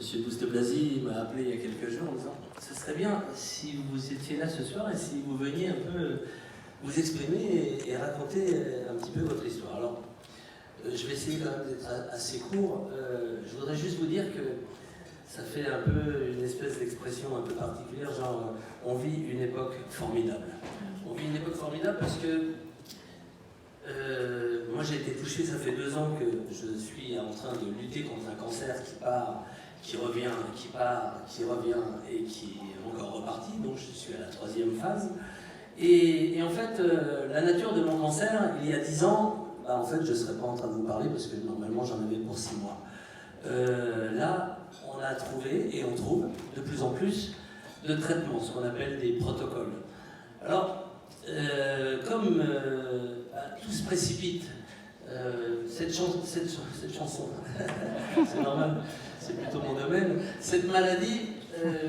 Monsieur Douste-Blazy m'a appelé il y a quelques jours en disant « Ce serait bien si vous étiez là ce soir et si vous veniez un peu vous exprimer et raconter un petit peu votre histoire. » Alors, je vais essayer quand même d'être assez court. Je voudrais juste vous dire que ça fait un peu une espèce d'expression un peu particulière, genre on vit une époque formidable. On vit une époque formidable parce que moi j'ai été touché, ça fait 2 ans que je suis en train de lutter contre un cancer qui part, qui revient, qui part, qui revient et qui est encore reparti, donc je suis à la 3e phase. Et en fait, la nature de mon cancer, il y a 10 ans, bah en fait je ne serais pas en train de vous parler parce que normalement j'en avais pour 6 mois. Là, on a trouvé et on trouve de plus en plus de traitements, ce qu'on appelle des protocoles. Alors, comme tout se précipite, cette chanson, c'est normal, c'est plutôt mon domaine, cette maladie,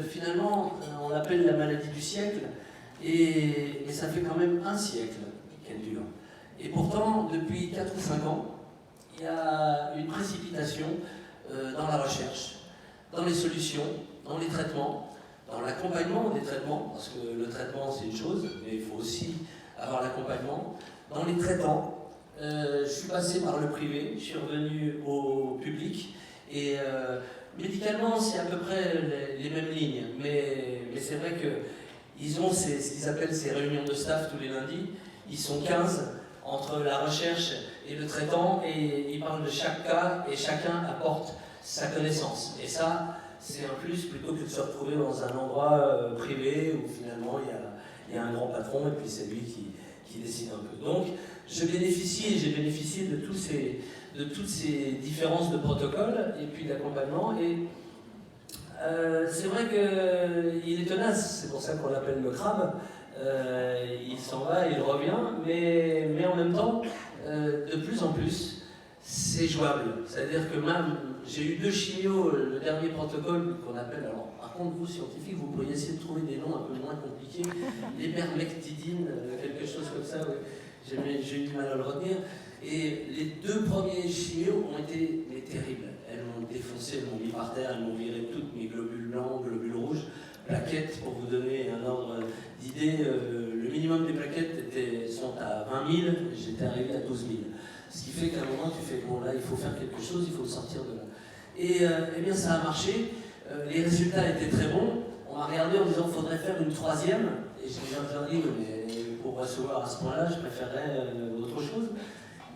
finalement, on l'appelle la maladie du siècle, et ça fait quand même 1 siècle qu'elle dure. Et pourtant, depuis 4 ou 5 ans, il y a une précipitation dans la recherche, dans les solutions, dans les traitements, dans l'accompagnement des traitements, parce que le traitement c'est une chose, mais il faut aussi avoir l'accompagnement. Dans les traitants, je suis passé par le privé, je suis revenu au public, et médicalement c'est à peu près les mêmes lignes, mais c'est vrai qu'ils ont ce qu'ils appellent ces réunions de staff tous les lundis, ils sont 15 entre la recherche et le traitant, et ils parlent de chaque cas, et chacun apporte sa connaissance. Et ça, c'est un plus plutôt que de se retrouver dans un endroit privé où finalement il y a un grand patron et puis c'est lui qui décide un peu. Donc j'ai bénéficié de toutes ces différences de protocole et puis d'accompagnement. Et c'est vrai qu'il est tenace, c'est pour ça qu'on l'appelle le crabe. Il s'en va, il revient, mais en même temps, de plus en plus, c'est jouable. C'est-à-dire que même, j'ai eu 2 chimios, le dernier protocole qu'on appelle, alors par contre vous scientifiques, vous pourriez essayer de trouver des noms un peu moins compliqués, l'ivermectidine, quelque chose comme ça, ouais. J'ai eu du mal à le retenir. Et les 2 premiers chimios ont été terribles. Elles m'ont défoncé, elles m'ont mis par terre, elles m'ont viré toutes mes globules blancs, globules rouges, plaquettes, pour vous donner un ordre d'idée, le minimum des plaquettes sont à 20 000, j'étais arrivé à 12 000. Ce qui fait qu'à un moment, tu fais, bon là, il faut faire quelque chose, il faut sortir de là. Et eh bien, ça a marché, les résultats étaient très bons. On m'a regardé en disant, il faudrait faire une 3e. Et j'ai bien dit, mais pour recevoir à ce point-là, je préférerais autre chose.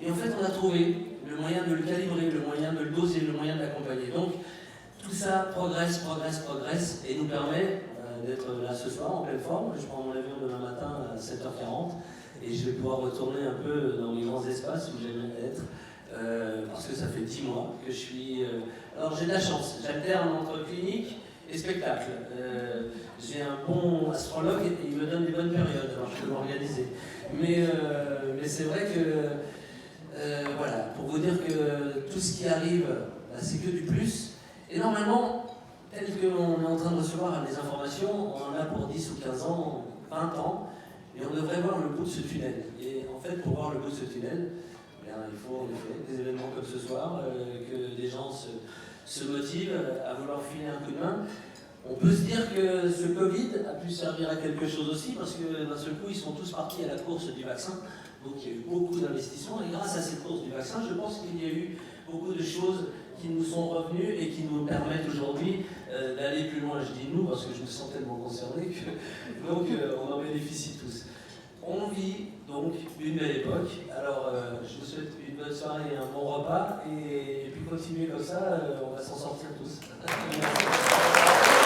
Et en fait, on a trouvé le moyen de le calibrer, le moyen de le doser, le moyen de l'accompagner. Donc, tout ça progresse, et nous permet d'être là ce soir en pleine forme. Je prends mon avion demain matin à 7h40. Et je vais pouvoir retourner un peu dans les grands espaces où j'aimerais être, parce que ça fait 10 mois que je suis... Alors j'ai de la chance, j'alterne entre clinique et spectacle. J'ai un bon astrologue et il me donne des bonnes périodes, alors je peux m'organiser. Mais c'est vrai que, voilà, pour vous dire que tout ce qui arrive, bah, c'est que du plus. Et normalement, tel qu'on est en train de recevoir des informations, on en a pour 10 ou 15 ans, 20 ans, et on devrait voir le bout de ce tunnel. Et en fait, pour voir le bout de ce tunnel, bien, il faut en effet des événements comme ce soir, que des gens se motivent à vouloir filer un coup de main. On peut se dire que ce Covid a pu servir à quelque chose aussi, parce que d'un seul coup, ils sont tous partis à la course du vaccin. Donc il y a eu beaucoup d'investissements, et grâce à cette course du vaccin, je pense qu'il y a eu beaucoup de choses qui nous sont revenues et qui nous permettent aujourd'hui d'aller plus loin. Je dis nous parce que je me sens tellement concerné que donc on en bénéficie tous. On vit donc une belle époque. Alors je vous souhaite une bonne soirée et un bon repas, et puis continuez comme ça, on va s'en sortir tous. Merci.